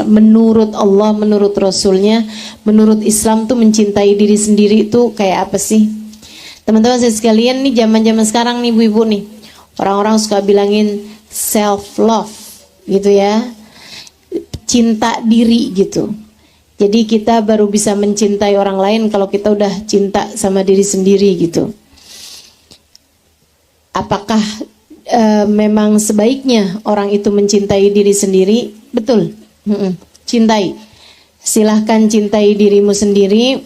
Menurut Allah, menurut Rasulnya, menurut Islam tuh mencintai diri sendiri itu kayak apa sih? Teman-teman saya sekalian, nih zaman-zaman sekarang nih ibu-ibu nih, orang-orang suka bilangin self love gitu ya, cinta diri gitu. Jadi kita baru bisa mencintai orang lain kalau kita udah cinta sama diri sendiri gitu. Apakah memang sebaiknya orang itu mencintai diri sendiri? Betul. Cintai, silahkan cintai dirimu sendiri.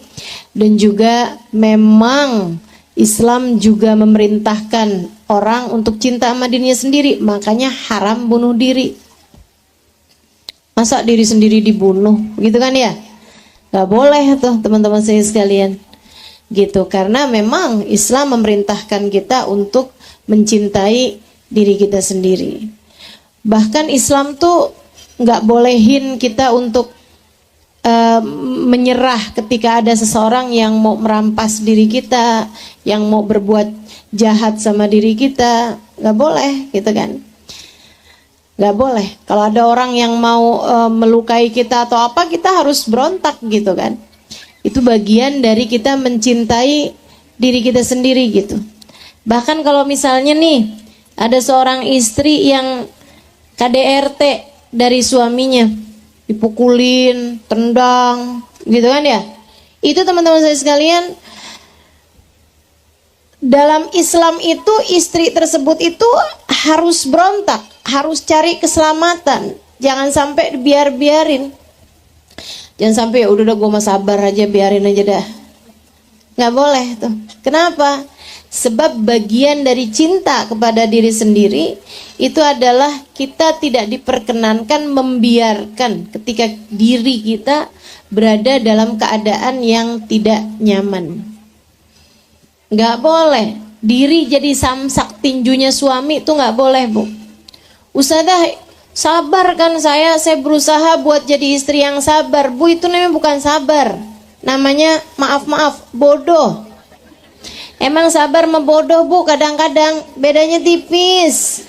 Dan juga memang Islam juga memerintahkan orang untuk cinta sama dirinya sendiri. Makanya haram bunuh diri. Masa diri sendiri dibunuh gitu kan ya? Gak boleh tuh teman-teman saya sekalian gitu. Karena memang Islam memerintahkan kita untuk mencintai diri kita sendiri. Bahkan Islam tuh nggak bolehin kita untuk menyerah ketika ada seseorang yang mau merampas diri kita, yang mau berbuat jahat sama diri kita. Nggak boleh gitu kan. Nggak boleh. Kalau ada orang yang mau melukai kita atau apa, kita harus berontak gitu kan. Itu bagian dari kita mencintai diri kita sendiri gitu. Bahkan kalau misalnya nih ada seorang istri yang KDRT dari suaminya, dipukulin, tendang, gitu kan ya. Itu teman-teman saya sekalian, dalam Islam itu istri tersebut itu harus berontak, harus cari keselamatan. Jangan sampai biarin. Jangan sampai udah gue mah sabar aja, biarin aja dah. Nggak boleh tuh. Kenapa? Sebab bagian dari cinta kepada diri sendiri itu adalah kita tidak diperkenankan membiarkan ketika diri kita berada dalam keadaan yang tidak nyaman. Nggak boleh diri jadi samsak tinjunya suami, itu nggak boleh, Bu. Ustazah, sabar kan saya berusaha buat jadi istri yang sabar. Bu, itu namanya bukan sabar, namanya maaf bodoh. Emang sabar sama bodoh, Bu, kadang-kadang bedanya tipis.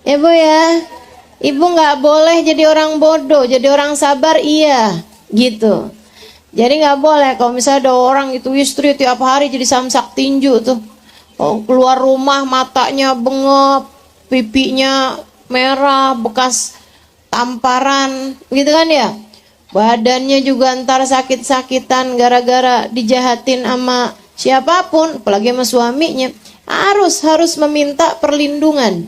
Ya, Bu ya. Ibu nggak boleh jadi orang bodoh, jadi orang sabar iya, gitu. Jadi nggak boleh kalau misalnya ada orang itu istri tiap hari jadi samsak tinju tuh. Oh, keluar rumah matanya bengep, pipinya merah, bekas tamparan, gitu kan ya. Badannya juga ntar sakit-sakitan gara-gara dijahatin sama siapapun, apalagi sama suaminya. Harus meminta perlindungan.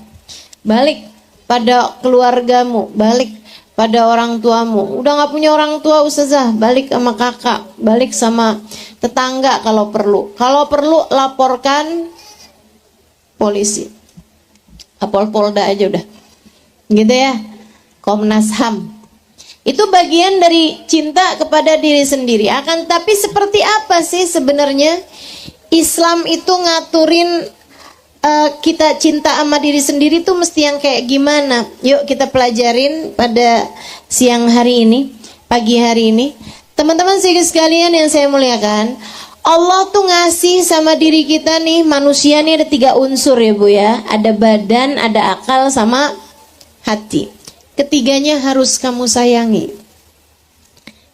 Balik pada keluargamu, balik pada orang tuamu. Udah gak punya orang tua, ustazah, balik sama kakak, balik sama tetangga kalau perlu. Kalau perlu laporkan polisi, Polda aja udah, gitu ya, Komnas HAM. Itu bagian dari cinta kepada diri sendiri. Akan tapi seperti apa sih sebenarnya Islam itu ngaturin kita cinta sama diri sendiri tuh mesti yang kayak gimana? Yuk kita pelajarin pada siang hari ini, pagi hari ini. Teman-teman sekalian yang saya muliakan, Allah tuh ngasih sama diri kita nih, manusia nih ada 3 unsur ya, Bu ya. Ada badan, ada akal, sama hati. Ketiganya harus kamu sayangi.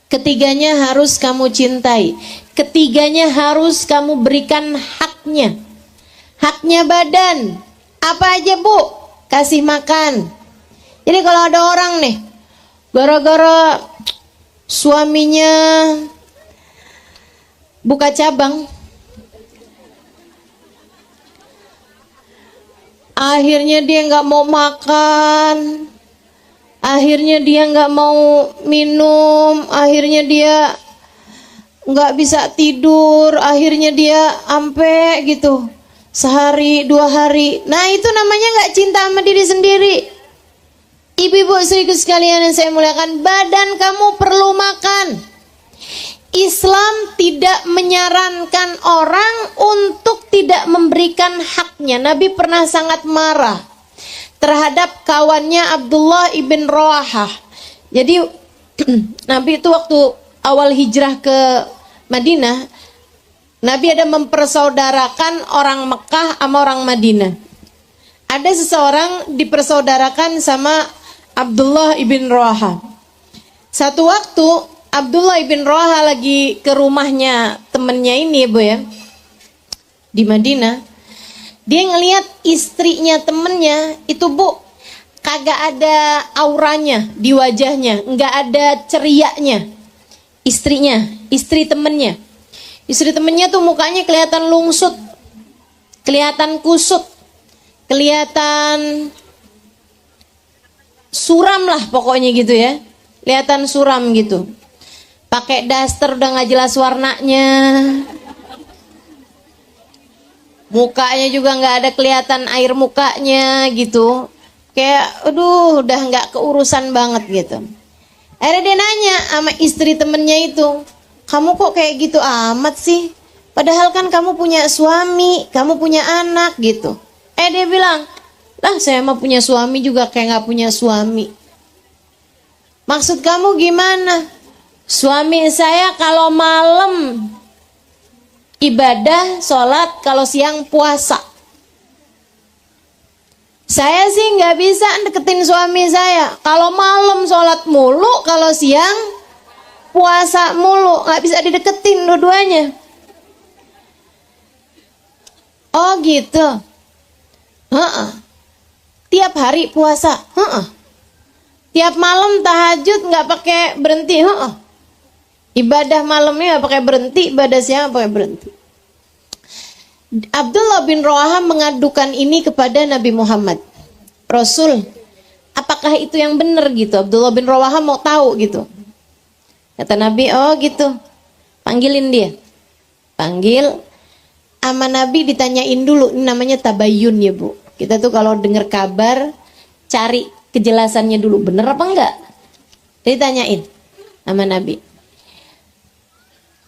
Ketiganya harus kamu cintai. Ketiganya harus kamu berikan haknya. Haknya badan, apa aja, Bu? Kasih makan. Jadi kalau ada orang nih, gara-gara suaminya buka cabang, akhirnya dia nggak mau makan, akhirnya dia nggak mau minum, akhirnya dia nggak bisa tidur, akhirnya dia ampe gitu sehari 2 hari. Nah itu namanya nggak cinta sama diri sendiri. Ibu-ibu sekaligus sekalian yang saya muliakan, badan kamu perlu makan. Islam tidak menyarankan orang untuk tidak memberikan haknya. Nabi pernah sangat marah terhadap kawannya Abdullah ibn Rawahah. Jadi Nabi itu waktu awal hijrah ke Madinah, Nabi ada mempersaudarakan orang Mekah sama orang Madinah. Ada seseorang dipersaudarakan sama Abdullah ibn Rawahah. Satu waktu Abdullah bin Rawaha lagi ke rumahnya temennya ini, Bu ya, di Madinah. Dia ngelihat istrinya temennya itu, Bu, kagak ada auranya di wajahnya, nggak ada cerianya. Istrinya, istri temennya tuh mukanya kelihatan lungsut, kelihatan kusut, kelihatan suram lah pokoknya gitu ya, kelihatan suram gitu. Pakai daster udah nggak jelas warnanya, mukanya juga nggak ada kelihatan air mukanya gitu, kayak aduh udah nggak keurusan banget gitu. Akhirnya dia nanya sama istri temennya itu, kamu kok kayak gitu amat sih, padahal kan kamu punya suami, kamu punya anak gitu. Dia bilang, lah saya mah punya suami juga kayak nggak punya suami. Maksud kamu gimana? Suami saya kalau malam ibadah, sholat, kalau siang puasa. Saya sih nggak bisa deketin suami saya. Kalau malam sholat mulu, kalau siang puasa mulu, nggak bisa dideketin dua-duanya. Oh gitu. Tiap hari puasa. Tiap malam tahajud nggak pakai berhenti. Ibadah malamnya nggak pakai berhenti, ibadah siang pakai berhenti. Abdullah bin Rawaha mengadukan ini kepada Nabi Muhammad. Rasul, apakah itu yang benar gitu? Abdullah bin Rawaha mau tahu gitu. Kata Nabi, oh gitu. Panggilin dia. Panggil. Sama Nabi ditanyain dulu, ini namanya tabayun ya Bu. Kita tuh kalau dengar kabar, cari kejelasannya dulu, bener apa enggak? Ditanyain sama Nabi.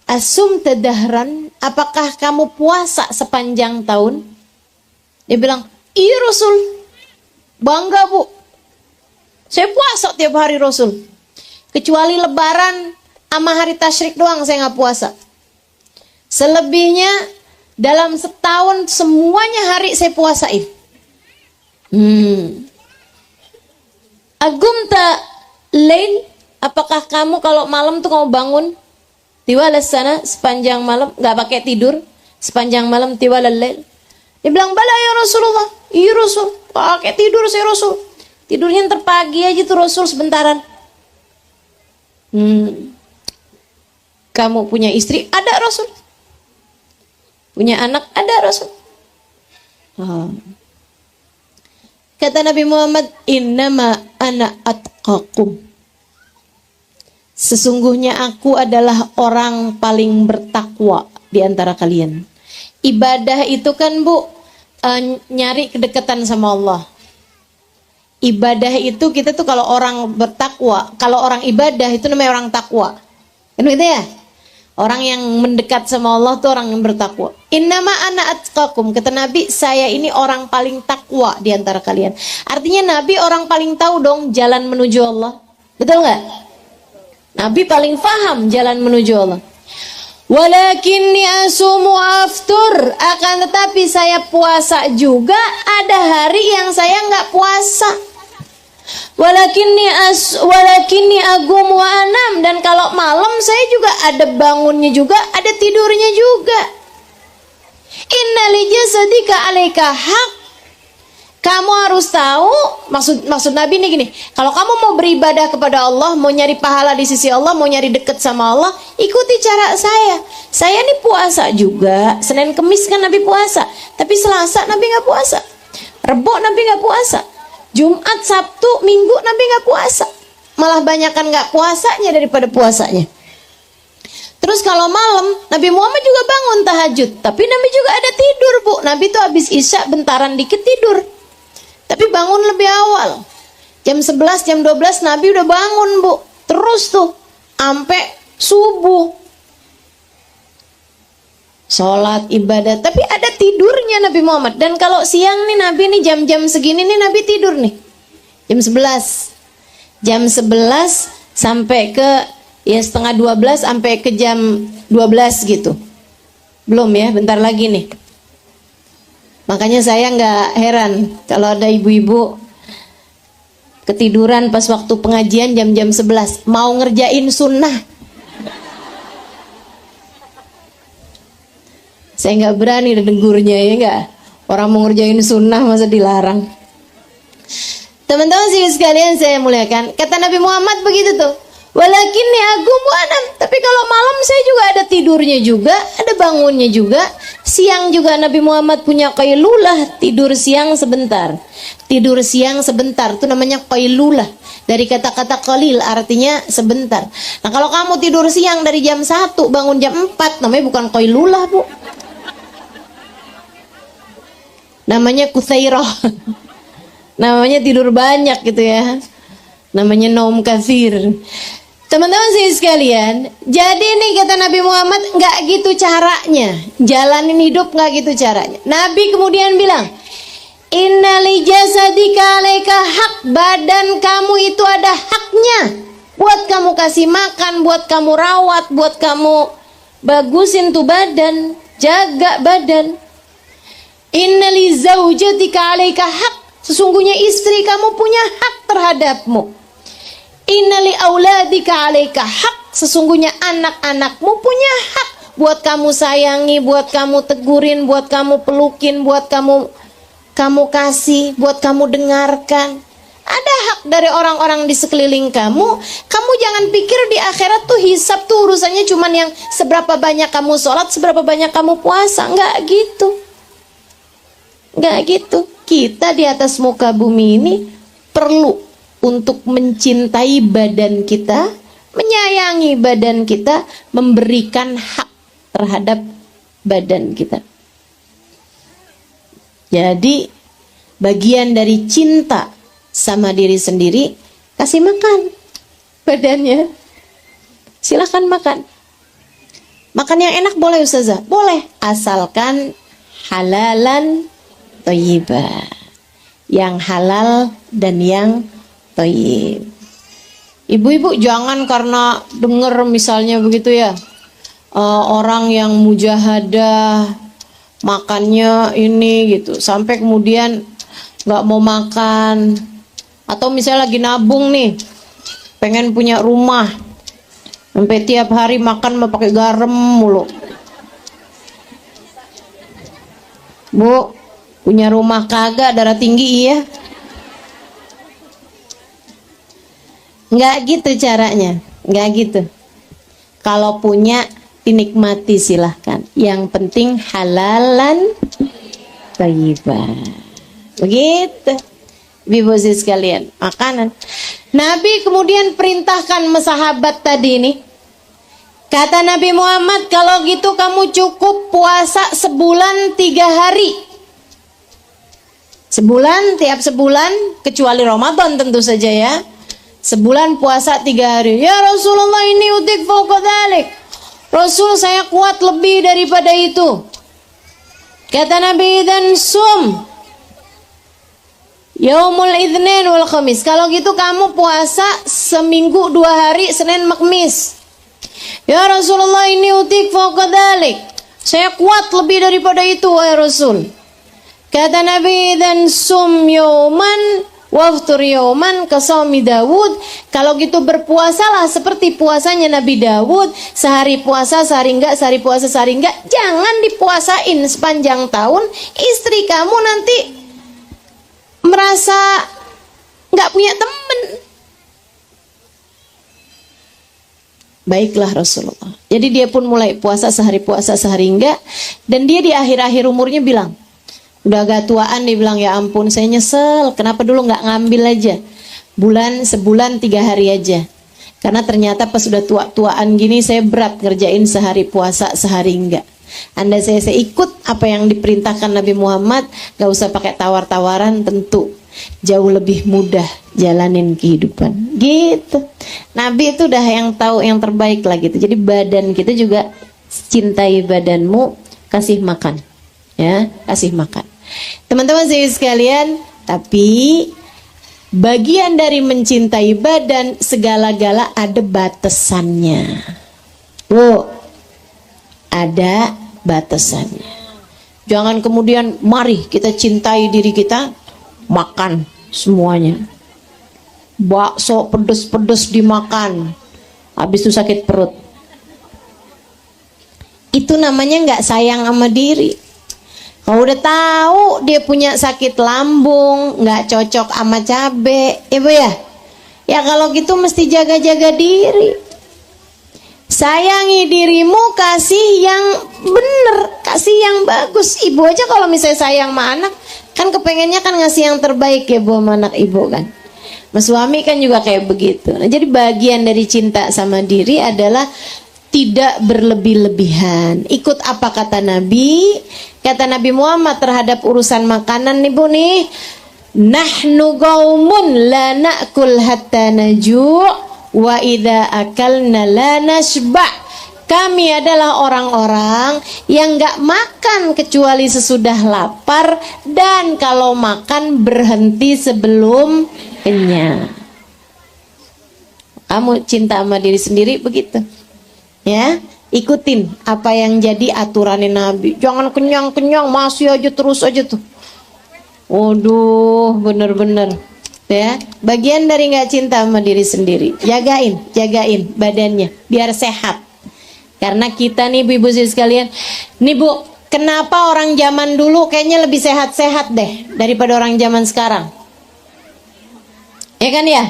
Asum tadahran, apakah kamu puasa sepanjang tahun? Dia bilang, iya Rasul. Bangga Bu, saya puasa tiap hari Rasul. Kecuali lebaran sama hari tasyrik doang saya nggak puasa. Selebihnya dalam setahun semuanya hari saya puasain. Agum tak lain, apakah kamu kalau malam tuh kamu bangun tiwala sana sepanjang malam, nggak pakai tidur sepanjang malam tiwala lail? Dia bilang, bala ya Rasulullah. Iya Rasul, pakai tidur saya Rasul. Tidurnya ntar pagi aja tuh Rasul sebentaran. Kamu punya istri? Ada Rasul. Punya anak? Ada Rasul. Kata Nabi Muhammad, innama ana atqakum. Sesungguhnya aku adalah orang paling bertakwa di antara kalian. Ibadah itu kan Bu, nyari kedekatan sama Allah. Ibadah itu kita tuh kalau orang bertakwa, kalau orang ibadah itu namanya orang takwa. Kan gitu ya? Orang yang mendekat sama Allah tuh orang yang bertakwa. Innama ana atqakum, kata Nabi, saya ini orang paling takwa di antara kalian. Artinya Nabi orang paling tahu dong jalan menuju Allah. Betul nggak? Nabi paling paham jalan menuju Allah. Walakinni asumu aftur, akan tetapi saya puasa juga, ada hari yang saya nggak puasa. Walakinni agum wa anam, dan kalau malam saya juga ada bangunnya juga, ada tidurnya juga. Inna li jasadika alaika haq. Kamu harus tahu, maksud Nabi nih gini, kalau kamu mau beribadah kepada Allah, mau nyari pahala di sisi Allah, mau nyari deket sama Allah, ikuti cara saya. Saya nih puasa juga, Senin Kemis kan Nabi puasa, tapi Selasa Nabi nggak puasa, Rebo Nabi nggak puasa, Jumat, Sabtu, Minggu Nabi nggak puasa, malah banyakan nggak puasanya daripada puasanya. Terus kalau malam, Nabi Muhammad juga bangun tahajud, tapi Nabi juga ada tidur Bu. Nabi tuh habis Isya bentaran dikit tidur. Tapi bangun lebih awal. Jam 11, jam 12 Nabi udah bangun Bu. Terus tuh sampai subuh. Sholat, ibadah. Tapi ada tidurnya Nabi Muhammad. Dan kalau siang nih Nabi nih jam-jam segini nih Nabi tidur nih. Jam 11. Jam 11 sampai ke ya setengah 12 sampai ke jam 12 gitu. Belum ya, bentar lagi nih. Makanya saya nggak heran kalau ada ibu-ibu ketiduran pas waktu pengajian jam-jam 11, mau ngerjain sunnah. Saya nggak berani negurnya, ya nggak. Orang mau ngerjain sunnah masa dilarang. Teman-teman sih sekalian saya muliakan, kata Nabi Muhammad begitu tuh. Walakinni aqumu anam, tapi kalau malam saya juga ada tidurnya juga, ada bangunnya juga. Siang juga Nabi Muhammad punya qailulah, tidur siang sebentar. Tidur siang sebentar itu namanya qailulah. Dari kata-kata qalil artinya sebentar. Nah, kalau kamu tidur siang dari jam 1 bangun jam 4 namanya bukan qailulah, Bu. Namanya kuthairah. Namanya tidur banyak gitu ya. Namanya naum katsir. Teman-teman sih sekalian, jadi nih kata Nabi Muhammad, nggak gitu caranya. Jalanin hidup nggak gitu caranya. Nabi kemudian bilang, innali jasadika alaika hak, badan kamu itu ada haknya. Buat kamu kasih makan, buat kamu rawat, buat kamu bagusin tuh badan, jaga badan. Innali zaujatika alaika hak, sesungguhnya istri kamu punya hak terhadapmu. Innali auladika alaika hak, sesungguhnya anak-anakmu punya hak buat kamu sayangi, buat kamu tegurin, buat kamu pelukin, buat kamu kasih, buat kamu dengarkan. Ada hak dari orang-orang di sekeliling kamu. Kamu jangan pikir di akhirat tuh hisab tuh urusannya cuman yang seberapa banyak kamu sholat, seberapa banyak kamu puasa. Enggak gitu. Enggak gitu. Kita di atas muka bumi ini perlu untuk mencintai badan kita, menyayangi badan kita, memberikan hak terhadap badan kita. Jadi bagian dari cinta sama diri sendiri, kasih makan badannya. Silahkan makan. Makan yang enak boleh Ustazah? Boleh, asalkan halalan thayyibah. Yang halal dan yang thayyib. Ibu-ibu jangan karena dengar misalnya begitu ya, orang yang mujahadah makannya ini gitu, sampai kemudian nggak mau makan. Atau misalnya lagi nabung nih, pengen punya rumah, sampai tiap hari makan mau pakai garam mulu. Bu, punya rumah kagak, darah tinggi iya? Nggak gitu caranya, nggak gitu. Kalau punya dinikmati silahkan. Yang penting halalan thayyibah. Begitu. Ibu sekalian, makanan. Nabi kemudian perintahkan sahabat tadi ini. Kata Nabi Muhammad, kalau gitu kamu cukup puasa sebulan 3 hari. Sebulan, tiap sebulan, kecuali Ramadan tentu saja ya. Sebulan puasa 3 hari. Ya Rasulullah, ini utik fauqa dzalik. Rasul, saya kuat lebih daripada itu. Kata Nabi, dan sum yaumul itsnin wal khamis. Kalau gitu kamu puasa seminggu 2 hari, Senin Kamis. Ya Rasulullah, ini utik fauqa dzalik. Saya kuat lebih daripada itu wahai Rasul. Kata Nabi, dan sum yauman waftur yauman kasawmi Dawud. Kalau gitu berpuasalah seperti puasanya Nabi Dawud, sehari puasa sehari enggak, sehari puasa sehari enggak. Jangan dipuasain sepanjang tahun, istri kamu nanti merasa enggak punya teman. Baiklah Rasulullah. Jadi dia pun mulai puasa sehari enggak, dan dia di akhir-akhir umurnya bilang, udah agak tuaan, dia bilang, ya ampun saya nyesel, kenapa dulu nggak ngambil aja sebulan 3 hari aja. Karena ternyata pas sudah tua-tuaan gini saya berat ngerjain sehari puasa sehari enggak. Andai saya ikut apa yang diperintahkan Nabi Muhammad, gak usah pakai tawar-tawaran, tentu jauh lebih mudah jalanin kehidupan gitu. Nabi itu udah yang tahu yang terbaik lah gitu. Jadi badan kita juga, cintai badanmu, kasih makan ya, kasih makan. Teman-teman sekalian, tapi bagian dari mencintai badan, segala-gala ada batasannya. Bu, ada batasannya. Jangan kemudian mari kita cintai diri kita, makan semuanya. bakso pedes-pedes dimakan, habis itu sakit perut. Itu namanya nggak sayang sama diri. Kalau udah tahu dia punya sakit lambung, nggak cocok sama cabe, ibu ya. Ya kalau gitu mesti jaga-jaga diri. Sayangi dirimu, kasih yang bener, kasih yang bagus. Ibu aja kalau misalnya sayang sama anak, kan kepengennya kan ngasih yang terbaik ya bu sama anak ibu kan. Mas suami kan juga kayak begitu. Nah, jadi bagian dari cinta sama diri adalah tidak berlebih-lebihan. Ikut apa kata Nabi? Kata Nabi Muhammad terhadap urusan makanan nih bu nih. Nahnu qaumun la na'kul hatta naju' wa idza akalna la nashba'. Kami adalah orang-orang yang gak makan kecuali sesudah lapar, dan kalau makan berhenti sebelum kenyang. Kamu cinta sama diri sendiri begitu ya, ikutin apa yang jadi aturannya Nabi. Jangan kenyang-kenyang masih aja terus aja tuh. Waduh, bener-bener ya, bagian dari gak cinta sama diri sendiri. Jagain badannya biar sehat. Karena kita nih ibu-ibu sekalian, nih bu, kenapa orang zaman dulu kayaknya lebih sehat-sehat deh daripada orang zaman sekarang? Ya kan ya?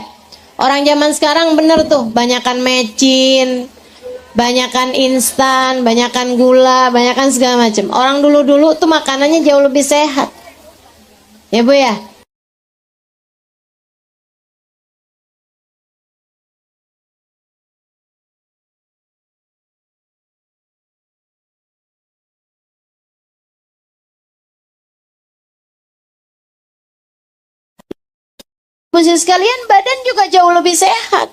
Orang zaman sekarang bener tuh, banyakan mecin, banyakan instan, banyakan gula, banyakan segala macam. Orang dulu-dulu tuh makanannya jauh lebih sehat. Ya bu ya? Khusus sekalian, badan juga jauh lebih sehat.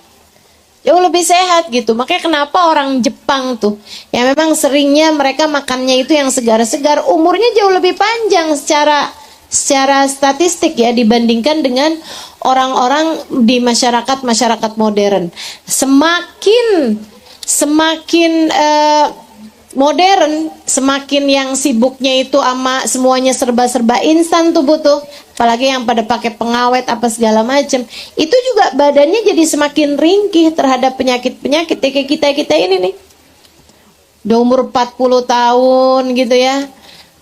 Jauh lebih sehat gitu. Makanya kenapa orang Jepang tuh, ya memang seringnya mereka makannya itu yang segar-segar, umurnya jauh lebih panjang secara statistik ya, dibandingkan dengan orang-orang di masyarakat modern. Semakin modern, semakin yang sibuknya itu ama semuanya serba-serba instan tuh butuh, apalagi yang pada pakai pengawet apa segala macam, itu juga badannya jadi semakin ringkih terhadap penyakit-penyakit kayak kita ini nih. Udah umur 40 tahun gitu ya,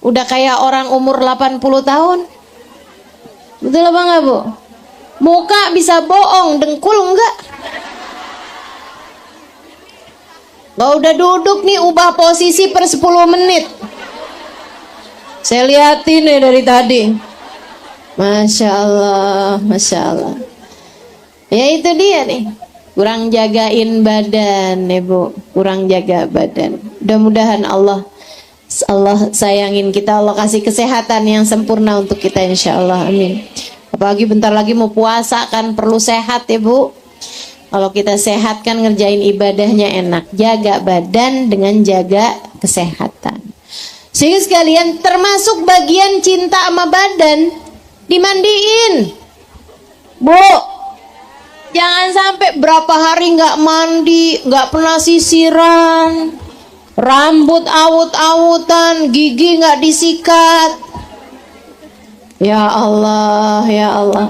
udah kayak orang umur 80 tahun. Betul apa enggak bu? Muka bisa bohong, dengkul enggak? Gak udah duduk nih, ubah posisi per 10 menit. Saya liatin nih dari tadi. Masya Allah, Masya Allah. Ya itu dia nih, kurang jagain badan ya bu, kurang jaga badan. Mudah-mudahan Allah sayangin kita, Allah kasih kesehatan yang sempurna untuk kita insya Allah, amin. Apalagi bentar lagi mau puasa kan, perlu sehat ya bu. Kalau kita sehat kan ngerjain ibadahnya enak. Jaga badan dengan jaga kesehatan. Sehingga sekalian, termasuk bagian cinta sama badan, dimandiin. Bu, jangan sampai berapa hari nggak mandi, nggak pernah sisiran, rambut awut-awutan, gigi nggak disikat. Ya Allah, ya Allah.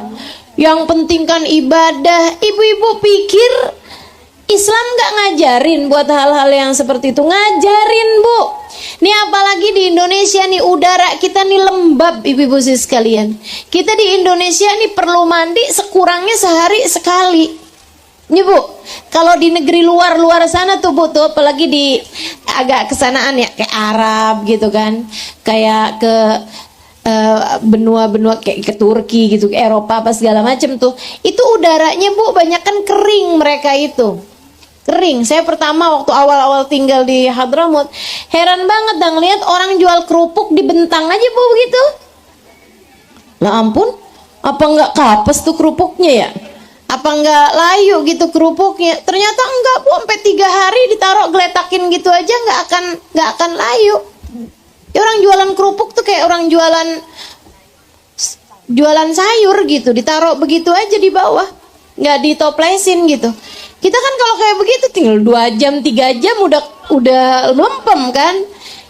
Yang penting kan ibadah. Ibu-ibu pikir Islam gak ngajarin buat hal-hal yang seperti itu? Ngajarin bu. Nih apalagi di Indonesia nih, udara kita nih lembab ibu-ibu sekalian. Kita di Indonesia nih perlu mandi sekurangnya sehari sekali. Nih bu, kalau di negeri luar sana tuh bu tuh, apalagi di agak kesanaan ya, kayak Arab gitu kan, kayak ke benua-benua kayak ke Turki gitu, ke Eropa apa segala macam tuh, itu udaranya bu banyak kan kering, mereka itu kering. Saya pertama waktu awal-awal tinggal di Hadramut, heran banget dan ngeliat orang jual kerupuk dibentang aja bu begitu. Lah ampun, apa nggak kapes tuh kerupuknya ya? Apa nggak layu gitu kerupuknya? Ternyata enggak bu, sampai 3 hari ditaruh geletakin gitu aja nggak akan layu. Ya, orang jualan kerupuk tuh kayak orang jualan sayur gitu, ditaruh begitu aja di bawah, nggak ditoplesin gitu. Kita kan kalau kayak begitu tinggal 2 jam 3 jam udah lempem kan.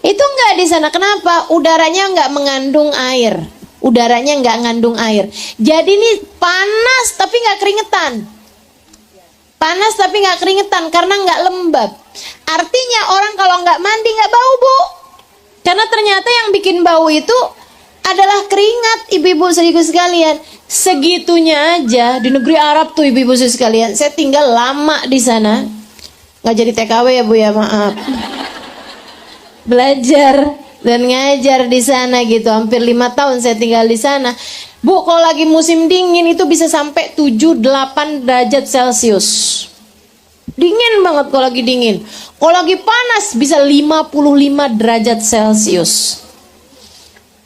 Itu nggak di sana. Kenapa? Udaranya nggak mengandung air. udaranya nggak ngandung air. Jadi ini panas tapi nggak keringetan. Panas tapi nggak keringetan karena nggak lembab. Artinya orang kalau nggak mandi nggak bau, Bu. Karena ternyata yang bikin bau itu adalah keringat, ibu-ibu saudariku sekalian. Segitunya aja di negeri Arab tuh, ibu-ibu saudariku sekalian. Saya tinggal lama di sana. Nggak jadi TKW ya, Bu, ya, maaf. Belajar dan ngajar di sana gitu. Hampir 5 tahun saya tinggal di sana. Bu, kalau lagi musim dingin itu bisa sampai 7-8 derajat Celcius. Dingin banget kalau lagi dingin. Kalau lagi panas bisa 55 derajat Celcius.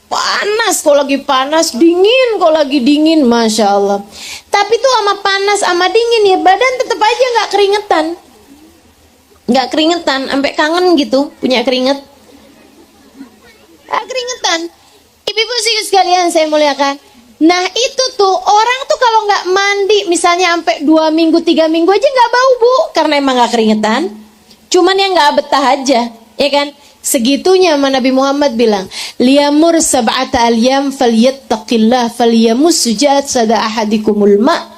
Panas kalau lagi panas, dingin kalau lagi dingin, Masya Allah. Tapi tuh sama panas sama dingin ya badan tetap aja nggak keringetan. Nggak keringetan, sampai kangen gitu punya keringet. Nggak keringetan. Ibu-ibu sih sekalian saya muliakan. Nah itu tuh orang tuh kalau nggak mandi misalnya sampai 2 minggu 3 minggu aja nggak bau, Bu, karena emang nggak keringetan. Cuman yang nggak betah aja, ya kan? Segitunya Nabi Muhammad bilang, liyamur sab'ata alyam falyattaqillah falyamus sujat sada ahadikumul ma.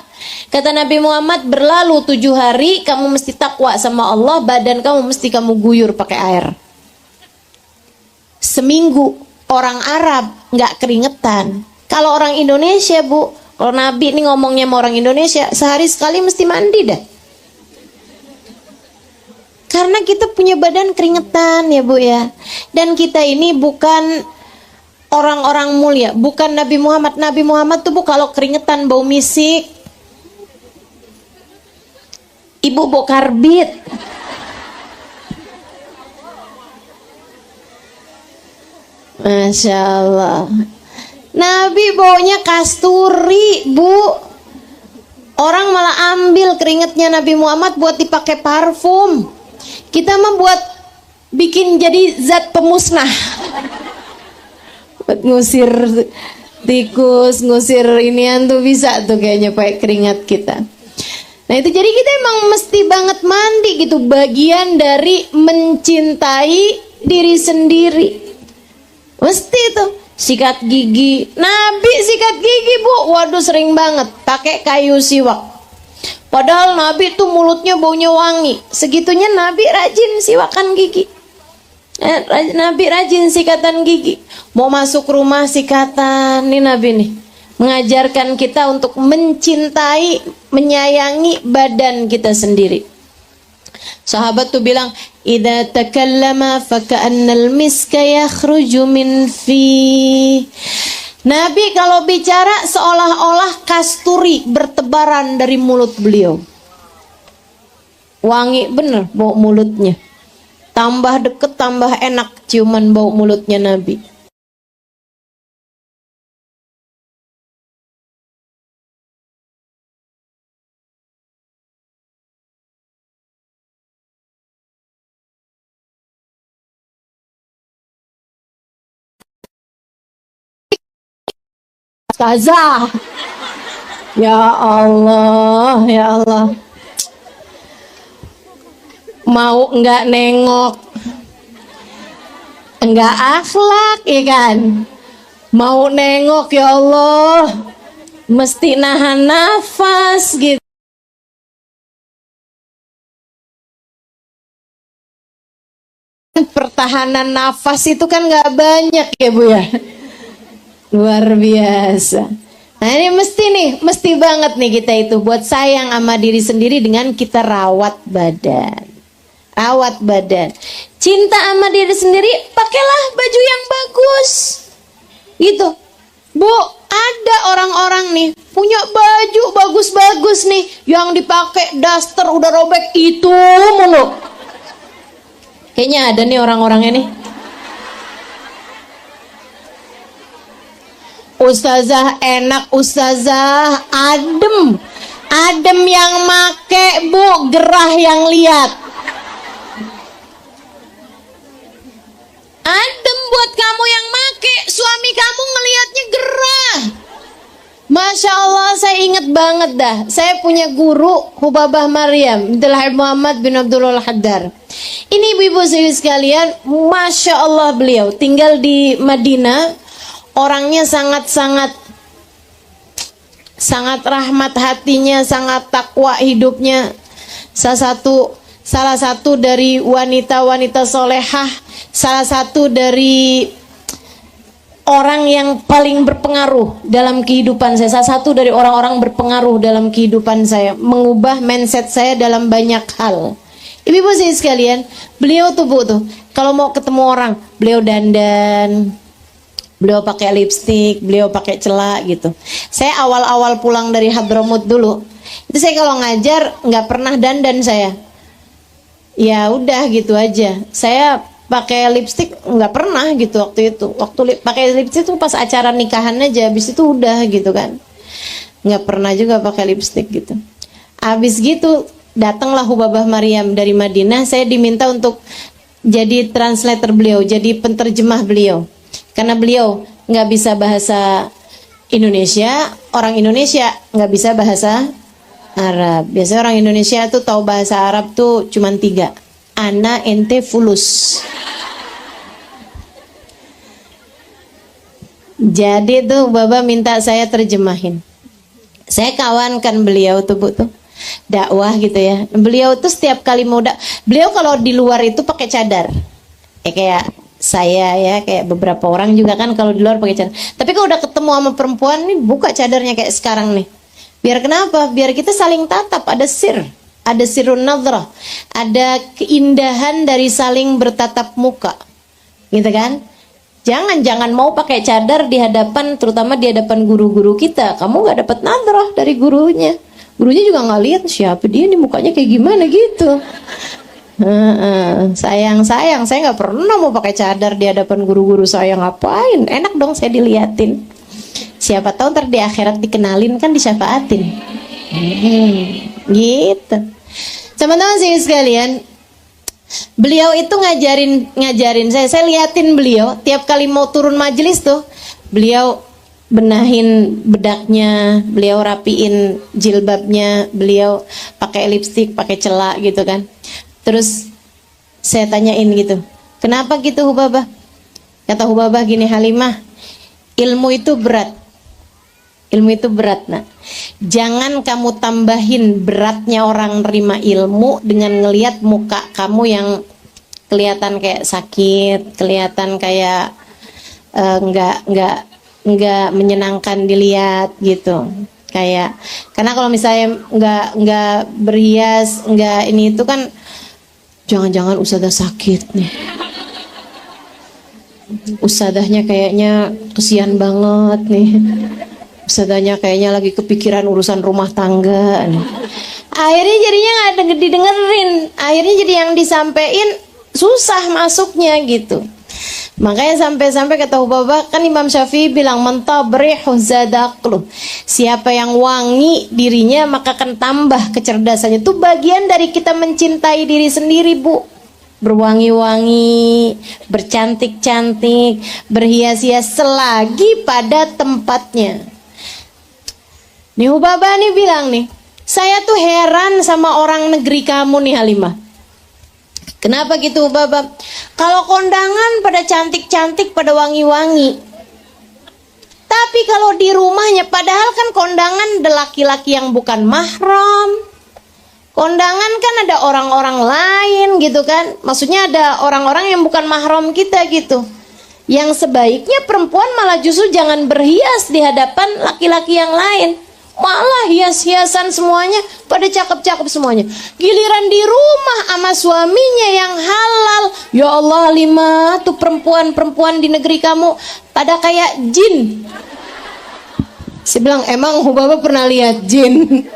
Kata Nabi Muhammad, berlalu 7 hari kamu mesti takwa sama Allah, badan kamu mesti kamu guyur pakai air. Seminggu orang Arab nggak keringetan. Kalau orang Indonesia, Bu, kalau Nabi ini ngomongnya sama orang Indonesia, sehari sekali mesti mandi dah. Karena kita punya badan keringetan ya, Bu, ya. Dan kita ini bukan orang-orang mulia, bukan Nabi Muhammad. Nabi Muhammad tuh, Bu, kalau keringetan bau misik. Ibu bau karbit. Masya Allah. Nabi baunya kasturi, Bu. Orang malah ambil keringetnya Nabi Muhammad buat dipakai parfum. Kita membuat bikin jadi zat pemusnah. Buat ngusir tikus, ngusir inian tuh bisa tuh kayaknya pakai keringat kita. Nah itu jadi kita emang mesti banget mandi gitu. Bagian dari mencintai diri sendiri. Mesti tuh. Sikat gigi. Nabi sikat gigi, Bu. Waduh sering banget. Pakai kayu siwak. Padahal Nabi tuh mulutnya baunya wangi. Segitunya Nabi rajin siwakan gigi. Nabi rajin sikatan gigi. Mau masuk rumah sikatan. Nih Nabi nih. Mengajarkan kita untuk mencintai, menyayangi badan kita sendiri. Sahabat tuh bilang, "Idza takallama faka'annal miska yakhruju min fi." Nabi kalau bicara seolah-olah kasturi bertebaran dari mulut beliau. Wangi bener bau mulutnya. Tambah deket tambah enak ciuman bau mulutnya Nabi. Ustazah. Ya Allah, ya Allah. Mau enggak nengok, enggak akhlak, ya kan? Mau nengok, ya Allah, mesti nahan nafas gitu. Pertahanan nafas itu kan enggak banyak ya, Bu, ya. Luar biasa. Nah ini mesti banget nih kita itu buat sayang sama diri sendiri dengan kita rawat badan. Rawat badan. Cinta sama diri sendiri, pakailah baju yang bagus. Gitu. Bu, ada orang-orang nih punya baju bagus-bagus nih yang dipakai daster udah robek itu mulu. Kayaknya ada nih orang-orangnya nih. Ustazah enak, ustazah adem. Adem yang make, Bu, gerah yang lihat. Adem buat kamu yang make, suami kamu ngelihatnya gerah. Masya Allah, saya ingat banget dah. Saya punya guru Hubabah Maryam binti Muhammad bin Abdullah Al-Haddar. Ini ibu-ibu sekalian, Masya Allah beliau tinggal di Madinah. orangnya sangat rahmat hatinya, sangat takwa hidupnya. Salah satu dari wanita-wanita solehah, salah satu dari orang yang paling berpengaruh dalam kehidupan saya, salah satu dari orang-orang berpengaruh dalam kehidupan saya, mengubah mindset saya dalam banyak hal. Ibu-ibu saya sekalian, beliau tuh Bu tuh, kalau mau ketemu orang, beliau dandan, beliau pakai lipstik, beliau pakai celak gitu. Saya awal-awal pulang dari Hadramut dulu, itu saya kalau ngajar nggak pernah dandan saya. Ya udah gitu aja. Saya pakai lipstik nggak pernah gitu waktu itu. Waktu pakai lipstik tuh pas acara nikahan aja, habis itu udah gitu kan. Nggak pernah juga pakai lipstik gitu. Habis gitu datanglah Hubabah Maryam dari Madinah. Saya diminta untuk jadi translator beliau, jadi penterjemah beliau. Karena beliau nggak bisa bahasa Indonesia, orang Indonesia nggak bisa bahasa Arab. Biasanya orang Indonesia tuh tahu bahasa Arab tuh cuman 3. Ana, ente, fulus. Jadi tuh Baba minta saya terjemahin. Saya kawankan beliau tuh Bu tuh, dakwah gitu ya. Beliau tuh setiap kali mau beliau kalau di luar itu pakai cadar. Kayak saya ya, kayak beberapa orang juga kan kalau di luar pakai cadar. Tapi kalau udah ketemu sama perempuan nih, buka cadarnya kayak sekarang nih. Biar kenapa? Biar kita saling tatap, ada sirrun nadrah, ada keindahan dari saling bertatap muka. Gitu kan? Jangan mau pakai cadar di hadapan, terutama di hadapan guru-guru kita. Kamu nggak dapat nadrah dari gurunya. Gurunya juga nggak lihat siapa dia nih, mukanya kayak gimana gitu. Sayang, saya nggak pernah mau pakai cadar di hadapan guru-guru saya. Ngapain? Enak dong saya diliatin. Siapa tahu ntar di akhirat dikenalin kan, disyafaatin. Gitu. Teman-teman sih sekalian, beliau itu ngajarin saya liatin beliau tiap kali mau turun majelis tuh, beliau benahin bedaknya, beliau rapiin jilbabnya, beliau pakai lipstik, pakai celak gitu kan. Terus saya tanyain gitu, kenapa gitu Hubabah? Kata Hubabah gini, Halimah, ilmu itu berat. Ilmu itu berat, nak. Jangan kamu tambahin beratnya orang nerima ilmu dengan ngelihat muka kamu yang kelihatan kayak sakit, kelihatan kayak nggak menyenangkan dilihat gitu. Kayak karena kalau misalnya nggak berhias, nggak ini itu kan, jangan-jangan ustadzah sakit nih. Ustadzahnya kayaknya kesian banget nih. Ustadzahnya kayaknya lagi kepikiran urusan rumah tangga nih. Akhirnya jadinya nggak didengerin. Akhirnya jadi yang disampaikan susah masuknya gitu. Makanya sampai-sampai kata Hubabah, kan Imam Syafi'i bilang mentabrihu zadaqlu. Siapa yang wangi dirinya maka akan tambah kecerdasannya. Itu bagian dari kita mencintai diri sendiri, Bu. Berwangi-wangi, bercantik-cantik, berhias-hias selagi pada tempatnya. Nih Hubabah nih bilang nih, saya tuh heran sama orang negeri kamu nih Halimah. Kenapa gitu Hubabah? Kalau kondangan pada cantik-cantik, pada wangi-wangi. Tapi kalau di rumahnya, padahal kan kondangan ada laki-laki yang bukan mahram. Kondangan kan ada orang-orang lain gitu kan. Maksudnya ada orang-orang yang bukan mahram kita gitu. Yang sebaiknya perempuan malah justru jangan berhias di hadapan laki-laki yang lain. Malah hias-hiasan semuanya, pada cakep-cakep semuanya. Giliran di rumah sama suaminya yang halal, ya Allah, Halimah, tuh perempuan-perempuan di negeri kamu pada kayak jin. Saya bilang, emang Hubabah pernah lihat jin?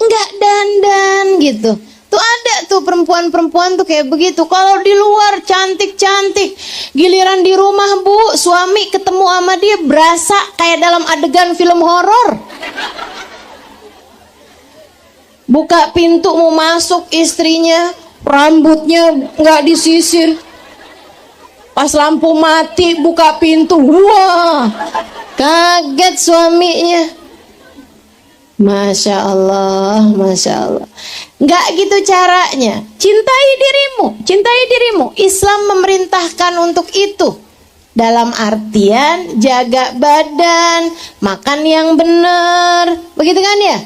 Enggak dandan gitu. Tuh ada tuh perempuan-perempuan tuh kayak begitu. Kalau di luar cantik-cantik, giliran di rumah Bu, suami ketemu sama dia berasa kayak dalam adegan film horor. Buka pintu mau masuk istrinya, rambutnya nggak disisir. Pas lampu mati buka pintu, wah, kaget suaminya. Masya Allah, Masya Allah. Nggak gitu caranya. Cintai dirimu, cintai dirimu. Islam memerintahkan untuk itu. Dalam artian jaga badan, makan yang benar, begitu kan ya?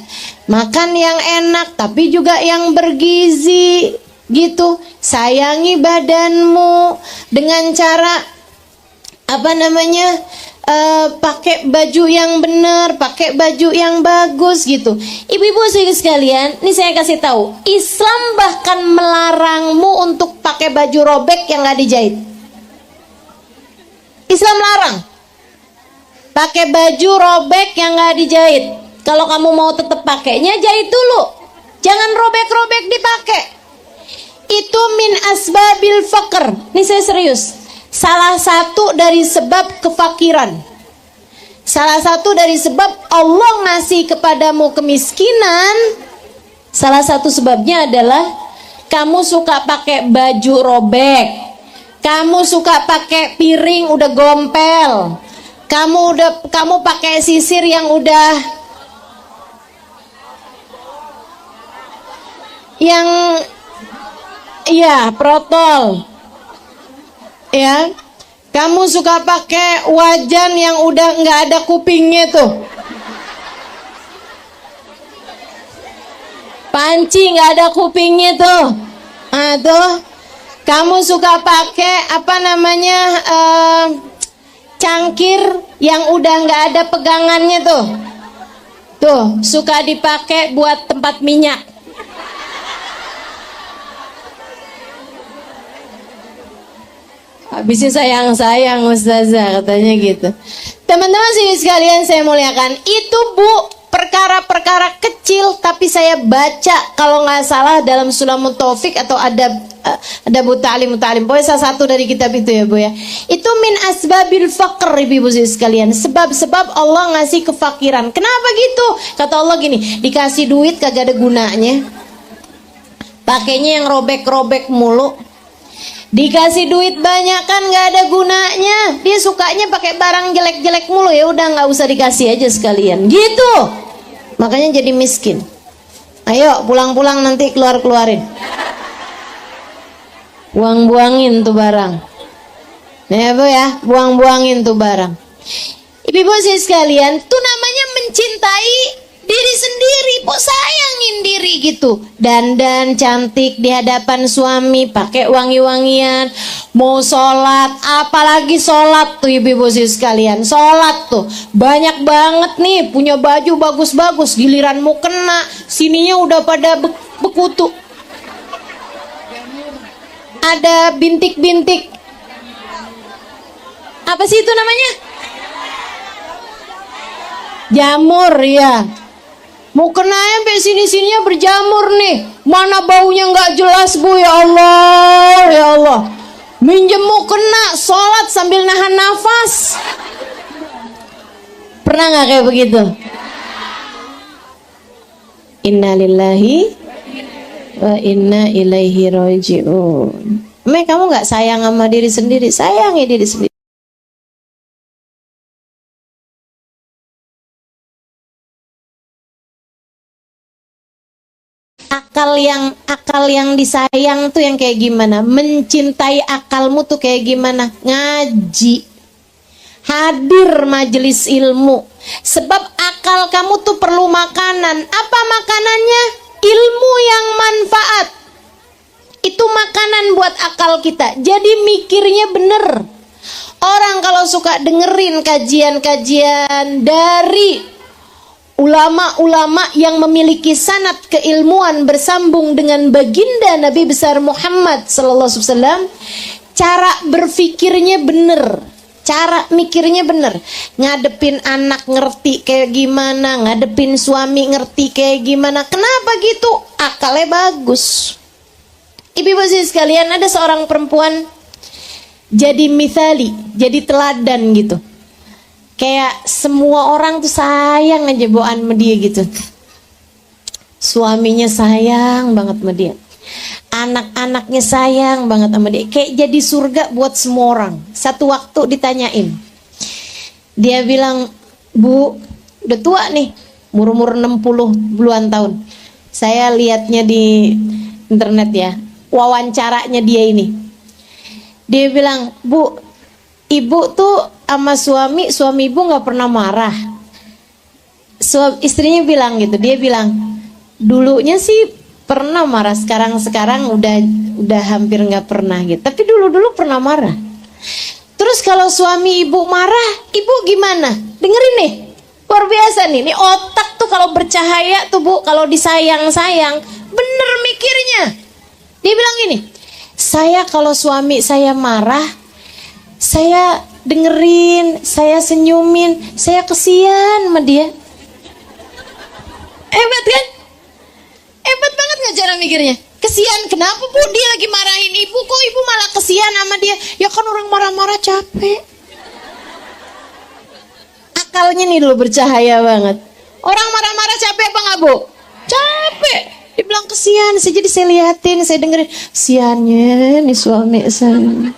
Makan yang enak tapi juga yang bergizi gitu. Sayangi badanmu dengan cara pakai baju yang benar, pakai baju yang bagus gitu. Ibu-ibu sekalian, ini saya kasih tahu, Islam bahkan melarangmu untuk pakai baju robek yang gak dijahit. Islam larang pakai baju robek yang gak dijahit. Kalau kamu mau tetap pakainya, jahit dulu, jangan robek-robek dipakai. Itu min asbabil faqr. Ini saya serius. Salah satu dari sebab kefakiran, salah satu dari sebab Allah ngasih kepadamu kemiskinan, salah satu sebabnya adalah kamu suka pakai baju robek, kamu suka pakai piring udah gompel, kamu pakai sisir yang udah protol. Ya, kamu suka pakai wajan yang udah nggak ada kupingnya tuh, panci nggak ada kupingnya tuh, kamu suka pakai cangkir yang udah nggak ada pegangannya tuh suka dipakai buat tempat minyak. Habisnya sayang-sayang Ustazah katanya gitu. Teman-teman sekalian saya muliakan, itu Bu perkara-perkara kecil, tapi saya baca kalau nggak salah dalam Sulamut Taufik atau ada Bu Ta'lim, pokoknya salah satu dari kitab itu ya Bu ya. Itu min asbabil faqr ibu sekalian, sebab-sebab Allah ngasih kefakiran. Kenapa gitu? Kata Allah gini, dikasih duit kagak ada gunanya, pakainya yang robek-robek mulu. Dikasih duit banyak kan nggak ada gunanya, dia sukanya pakai barang jelek-jelek mulu, ya udah nggak usah dikasih aja sekalian gitu, makanya jadi miskin. Ayo pulang-pulang nanti keluarin, buang-buangin tuh barang ya Bu ya, buang-buangin tuh barang. Ibu-ibu sekalian, tuh namanya mencintai diri sendiri, Bu, sayangin diri gitu. Dandan cantik di hadapan suami, pakai wangi-wangian, mau sholat, apalagi sholat tuh ibu-ibu sekalian, sholat tuh banyak banget nih, punya baju bagus-bagus, giliran mau kena, sininya udah pada bekutu, ada bintik-bintik, apa sih itu namanya? Jamur ya. Mau kena sampai sini-sininya berjamur nih. Mana baunya nggak jelas Bu, ya Allah, ya Allah. Minjem mau kena, sholat sambil nahan nafas. Pernah nggak kayak begitu? Innalillahi wa inna ilaihi raji'un. Kamu nggak sayang sama diri sendiri? Sayangi diri sendiri. Akal yang disayang tuh yang kayak gimana? Mencintai akalmu tuh kayak gimana? Ngaji, hadir majelis ilmu. Sebab akal kamu tuh perlu makanan. Apa makanannya? Ilmu yang manfaat. Itu makanan buat akal kita. Jadi mikirnya bener. Orang kalau suka dengerin kajian-kajian dari ulama-ulama yang memiliki sanad keilmuan bersambung dengan baginda Nabi besar Muhammad sallallahu alaihi wasallam, cara berpikirnya bener, cara mikirnya bener, ngadepin anak ngerti kayak gimana, ngadepin suami ngerti kayak gimana. Kenapa gitu? Akalnya bagus. Ibu-ibu sekalian, ada seorang perempuan jadi mithali, jadi teladan gitu. Kayak semua orang tuh sayang aja bawaan sama dia gitu. Suaminya sayang banget sama dia, anak-anaknya sayang banget sama dia. Kayak jadi surga buat semua orang. Satu waktu ditanyain, dia bilang, Bu, udah tua nih, umur 60-an tahun. Saya lihatnya di internet ya, wawancaranya dia ini. Dia bilang, Bu, ibu tuh sama suami ibu nggak pernah marah. Istrinya bilang gitu, dia bilang dulunya sih pernah marah, sekarang udah hampir nggak pernah gitu. Tapi dulu pernah marah. Terus kalau suami ibu marah, ibu gimana? Dengerin nih, luar biasa nih. Nih otak tuh kalau bercahaya tuh bu, kalau disayang-sayang, bener mikirnya. Dia bilang gini, saya kalau suami saya marah, saya dengerin, saya senyumin, saya kesian sama dia. Hebat kan? Hebat banget gak cara mikirnya? Kesian, kenapa bu? Dia lagi marahin ibu, kok ibu malah kesian sama dia? Ya kan orang marah-marah capek. Akalnya nih dulu bercahaya banget. Orang marah-marah capek apa gak bu? Capek. Dia bilang kesian, jadi saya liatin, saya dengerin. Kesiannya nih suami saya.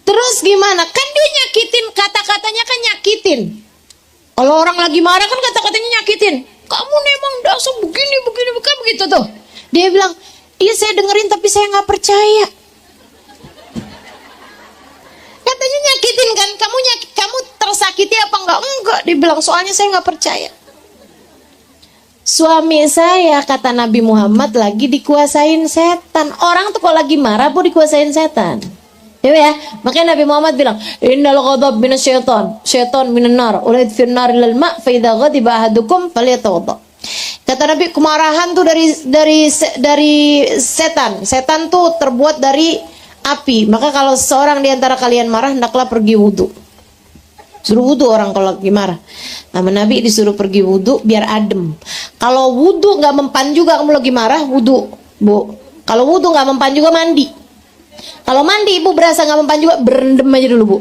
Terus gimana? Kan dia nyakitin, kata-katanya kan nyakitin. Kalau orang lagi marah kan kata-katanya nyakitin. Kamu memang dasar begini bukan begitu tuh. Dia bilang, iya saya dengerin tapi saya nggak percaya. Katanya nyakitin kan, kamu tersakiti apa enggak? Dia bilang soalnya saya nggak percaya. Suami saya, kata Nabi Muhammad, lagi dikuasain setan. Orang tuh kalau lagi marah bu dikuasain setan. Ya, makanya Nabi Muhammad bilang, innal ghadab minasyaitan, syaitan minan nar, ulid fir nar ilal ma, fa idza ghadiba ahadukum falyatawadda. Kata Nabi, kemarahan tuh dari setan. Setan tuh terbuat dari api. Maka kalau seorang di antara kalian marah, hendaklah pergi wudu. Suruh wudu orang kalau lagi marah. Nama Nabi disuruh pergi wudu biar adem. Kalau wudu nggak mempan juga kamu lagi marah, wudu, bu. Kalau wudu nggak mempan juga mandi. Kalau mandi ibu berasa nggak mempan juga, berendam aja dulu bu.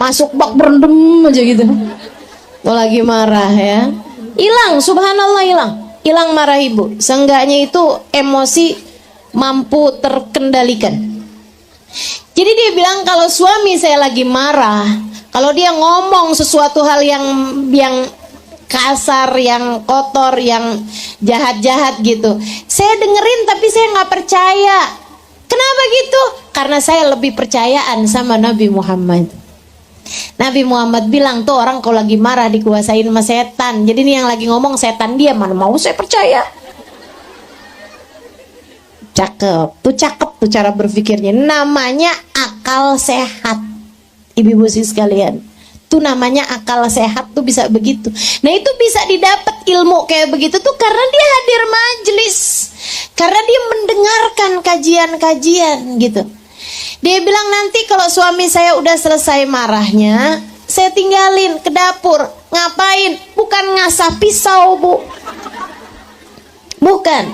Masuk bak berendam aja gitu. Kalau lagi marah ya, hilang, subhanallah hilang marah ibu. Seenggaknya itu emosi mampu terkendalikan. Jadi dia bilang kalau suami saya lagi marah, kalau dia ngomong sesuatu hal yang kasar, yang kotor, yang jahat-jahat gitu, saya dengerin tapi saya nggak percaya. Kenapa gitu? Karena saya lebih percayaan sama Nabi Muhammad. Nabi Muhammad bilang tuh orang kalau lagi marah dikuasain sama setan. Jadi nih yang lagi ngomong setan, dia mana mau saya percaya. Cakep tuh cara berpikirnya. Namanya akal sehat. Ibu-ibu sekalian, tuh namanya akal sehat tuh bisa begitu. Nah itu bisa didapat ilmu kayak begitu tuh karena dia hadir majelis, karena dia mendengarkan kajian-kajian gitu. Dia bilang nanti kalau suami saya udah selesai marahnya, saya tinggalin ke dapur. Ngapain? Bukan ngasah pisau bu, bukan.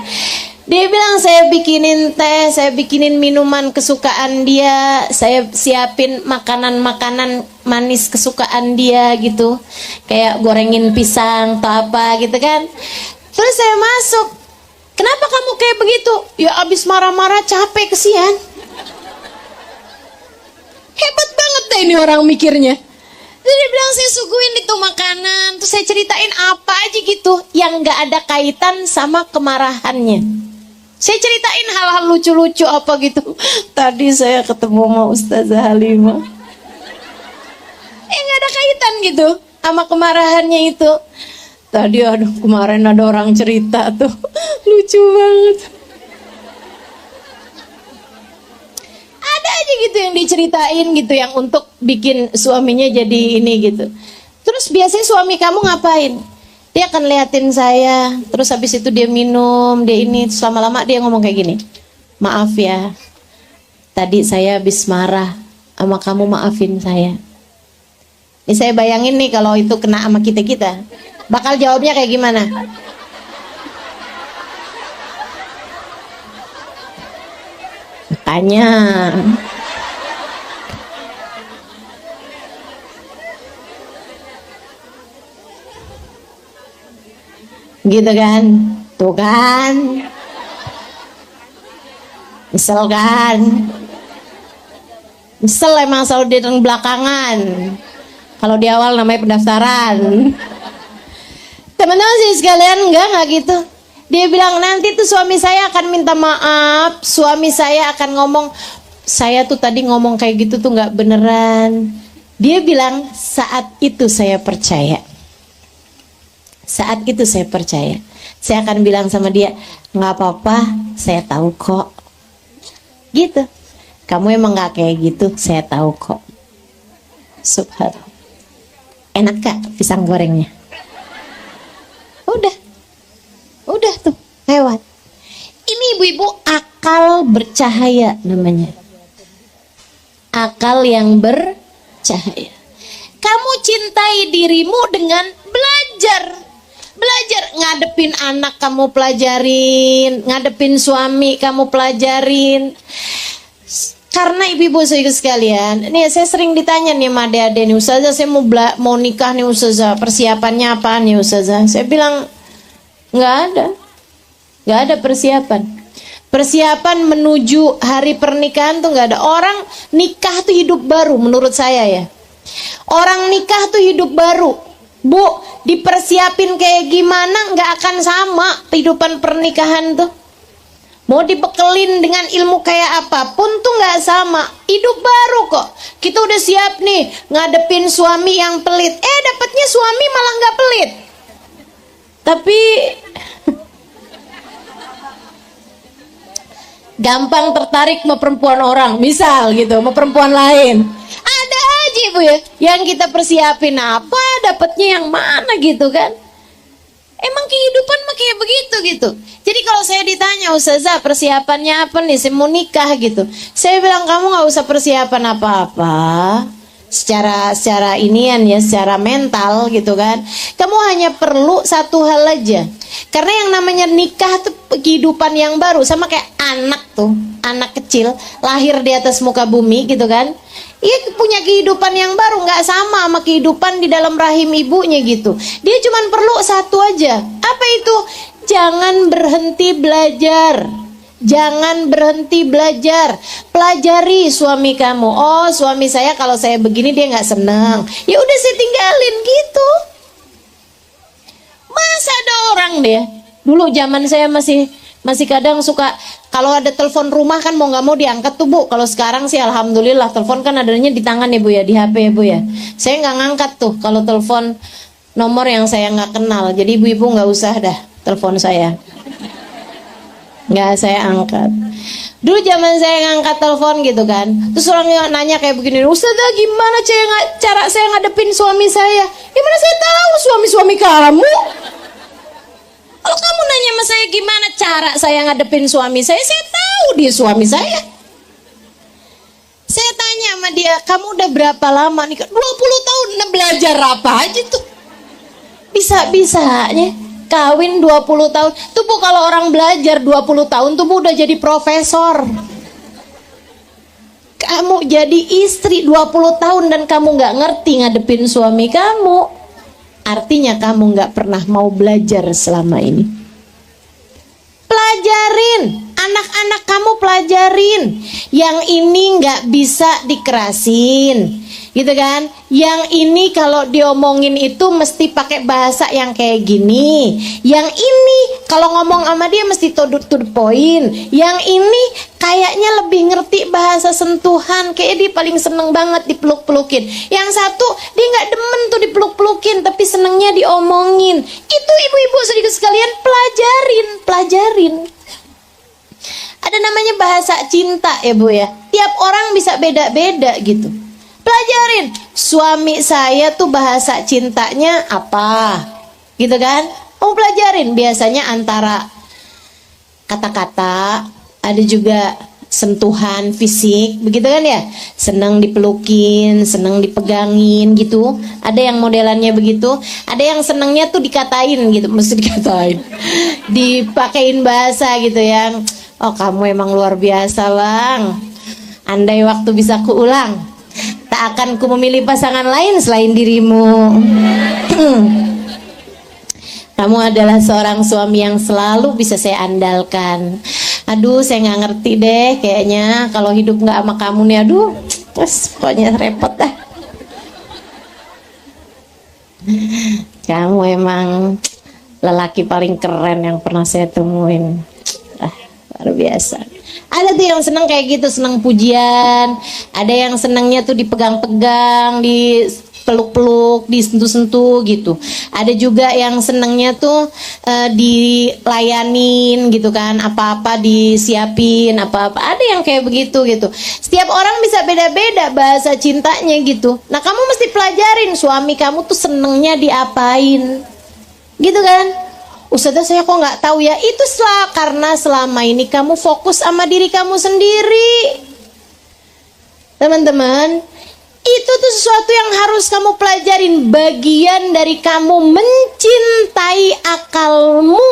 Dia bilang saya bikinin teh, saya bikinin minuman kesukaan dia, saya siapin makanan-makanan manis kesukaan dia gitu. Kayak gorengin pisang atau apa gitu kan. Terus saya masuk. Kenapa kamu kayak begitu? Ya abis marah-marah capek kesian. Hebat banget deh ini orang mikirnya. Terus dia bilang saya suguhin itu makanan, terus saya ceritain apa aja gitu yang gak ada kaitan sama kemarahannya. Saya ceritain hal-hal lucu-lucu apa gitu. Tadi saya ketemu sama Ustazah Halimah. Gak ada kaitan gitu sama kemarahannya itu. Tadi aduh kemarin ada orang cerita tuh lucu banget. Ada aja gitu yang diceritain gitu yang untuk bikin suaminya jadi ini gitu. Terus biasanya suami kamu ngapain? Dia akan liatin saya, terus habis itu dia minum, dia ini, terus lama-lama dia ngomong kayak gini, maaf ya, tadi saya habis marah sama kamu, maafin saya. Ini saya bayangin nih kalau itu kena sama kita-kita, bakal jawabnya kayak gimana? Makanya gitu kan, tuh kan, misal emang selalu datang belakangan, kalau di awal namanya pendaftaran. Teman-teman sih sekalian enggak gitu. Dia bilang nanti tuh suami saya akan minta maaf, suami saya akan ngomong saya tuh tadi ngomong kayak gitu tuh nggak beneran. Dia bilang, saat itu saya percaya. Saat itu saya percaya. Saya akan bilang sama dia, nggak apa-apa, saya tahu kok. Gitu. Kamu emang nggak kayak gitu, saya tahu kok. Subhanallah. Enak Kak pisang gorengnya? Udah tuh, lewat. Ini ibu-ibu akal bercahaya namanya. Akal yang bercahaya. Kamu cintai dirimu dengan belajar. Belajar ngadepin anak kamu pelajarin, ngadepin suami kamu pelajarin. Karena ibu-ibu sekalian, nih saya sering ditanya nih sama adik-adik nih, Ustazah saya mau nikah nih Ustazah, persiapannya apa nih Ustazah? Saya bilang nggak ada persiapan. Persiapan menuju hari pernikahan tuh nggak ada. Orang nikah tuh hidup baru menurut saya ya. Orang nikah tuh hidup baru. Bu, dipersiapin kayak gimana nggak akan sama kehidupan pernikahan tuh. Mau dibekelin dengan ilmu kayak apapun tuh nggak sama. Hidup baru kok. Kita udah siap nih ngadepin suami yang pelit. Dapatnya suami malah nggak pelit. Tapi gampang tertarik sama perempuan orang, misal gitu, sama perempuan lain. Ada aja ibu ya, yang kita persiapin apa, dapatnya yang mana gitu kan. Emang kehidupan mah kayak begitu gitu. Jadi kalau saya ditanya, Ustazah persiapannya apa nih, saya mau nikah gitu, saya bilang kamu gak usah persiapan apa-apa. Secara inian ya, secara mental gitu kan. Kamu hanya perlu satu hal aja. Karena yang namanya nikah tuh kehidupan yang baru. Sama kayak anak tuh, anak kecil lahir di atas muka bumi gitu kan. Ia punya kehidupan yang baru, nggak sama kehidupan di dalam rahim ibunya gitu. Dia cuma perlu satu aja. Apa itu? Jangan berhenti belajar. Jangan berhenti belajar. Pelajari suami kamu. Oh, suami saya kalau saya begini dia nggak senang. Ya udah saya tinggalin gitu. Masa ada orang deh. Dulu zaman saya masih kadang suka kalau ada telepon rumah kan mau nggak mau diangkat tuh Bu. Kalau sekarang sih alhamdulillah telepon kan adanya di tangan ya Bu ya, di HP ya Bu ya. Saya nggak ngangkat tuh kalau telepon nomor yang saya nggak kenal. Jadi ibu-ibu nggak usah dah telepon saya. Nggak saya angkat. Dulu zaman saya ngangkat telepon gitu kan, terus orang nanya kayak begini, Ustazah gimana cara saya ngadepin suami saya? Gimana saya tahu suami kamu? Kalau kamu nanya sama saya gimana cara saya ngadepin suami saya tahu dia suami saya. Saya tanya sama dia, kamu udah berapa lama nih? 20 tahun. Nah, belajar apa aja tuh? Bisa-bisanya kawin 20 tahun. Tuh Bu, kalau orang belajar 20 tahun tuh Bu udah jadi profesor. Kamu jadi istri 20 tahun dan kamu gak ngerti ngadepin suami kamu, artinya kamu gak pernah mau belajar selama ini. Pelajarin, anak-anak kamu pelajarin. Yang ini gak bisa dikerasin, gitu kan? Yang ini kalau diomongin itu mesti pakai bahasa yang kayak gini. Yang ini kalau ngomong sama dia mesti to the point. Yang ini kayaknya lebih ngerti bahasa sentuhan, kayak dia paling seneng banget dipeluk-pelukin. Yang satu dia nggak demen tuh dipeluk-pelukin, tapi senengnya diomongin. Itu ibu-ibu sedikit sekalian pelajarin. Ada namanya bahasa cinta ya Bu ya. Tiap orang bisa beda-beda gitu. Pelajarin, suami saya tuh bahasa cintanya apa, gitu kan? Kamu pelajarin, biasanya antara kata-kata, ada juga sentuhan fisik, begitu kan ya? Senang dipelukin, senang dipegangin gitu. Ada yang modelannya begitu, ada yang senangnya tuh dikatain gitu, mesti dikatain, dipakein bahasa gitu yang, oh kamu emang luar biasa Bang. Andai waktu bisa kuulang, tak akan ku memilih pasangan lain selain dirimu. Kamu adalah seorang suami yang selalu bisa saya andalkan. Aduh, saya nggak ngerti deh, kayaknya kalau hidup nggak sama kamu nih, aduh, terus pokoknya repot dah. Kamu emang lelaki paling keren yang pernah saya temuin. Luar biasa. Ada tuh yang senang kayak gitu, senang pujian. Ada yang senangnya tuh dipegang-pegang, dipeluk-peluk, disentuh-sentuh gitu. Ada juga yang senangnya tuh dilayanin gitu kan, apa-apa disiapin, apa-apa. Ada yang kayak begitu gitu. Setiap orang bisa beda-beda bahasa cintanya gitu. Nah, kamu mesti pelajarin suami kamu tuh senengnya diapain. Gitu kan? Ustazah saya kok nggak tahu ya. Itu karena selama ini kamu fokus sama diri kamu sendiri. Teman-teman, itu tuh sesuatu yang harus kamu pelajarin. Bagian dari kamu mencintai akalmu.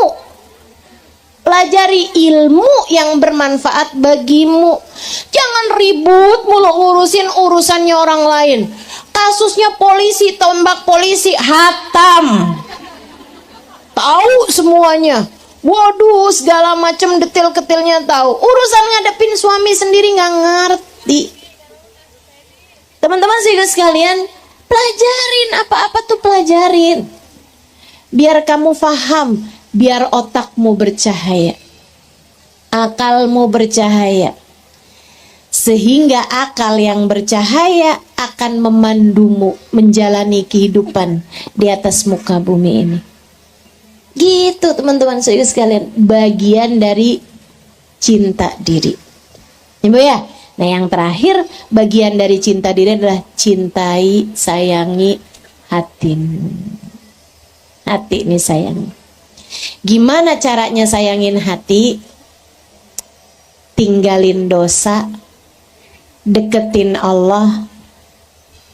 Pelajari ilmu yang bermanfaat bagimu. Jangan ribut mulu ngurusin urusannya orang lain. Kasusnya polisi, tombak polisi, hatam. Tahu semuanya. Waduh, segala macam detail-detailnya tahu. Urusan ngadepin suami sendiri nggak ngerti. Teman-teman sekalian, pelajarin apa-apa tuh pelajarin. Biar kamu paham, biar otakmu bercahaya. Akalmu bercahaya. Sehingga akal yang bercahaya akan memandumu menjalani kehidupan di atas muka bumi ini. Gitu teman-teman sekalian, bagian dari cinta diri. Ibu ya. Nah, yang terakhir bagian dari cinta diri adalah cintai, sayangi hatimu. Hati ini sayangi. Gimana caranya sayangin hati? Tinggalin dosa, deketin Allah,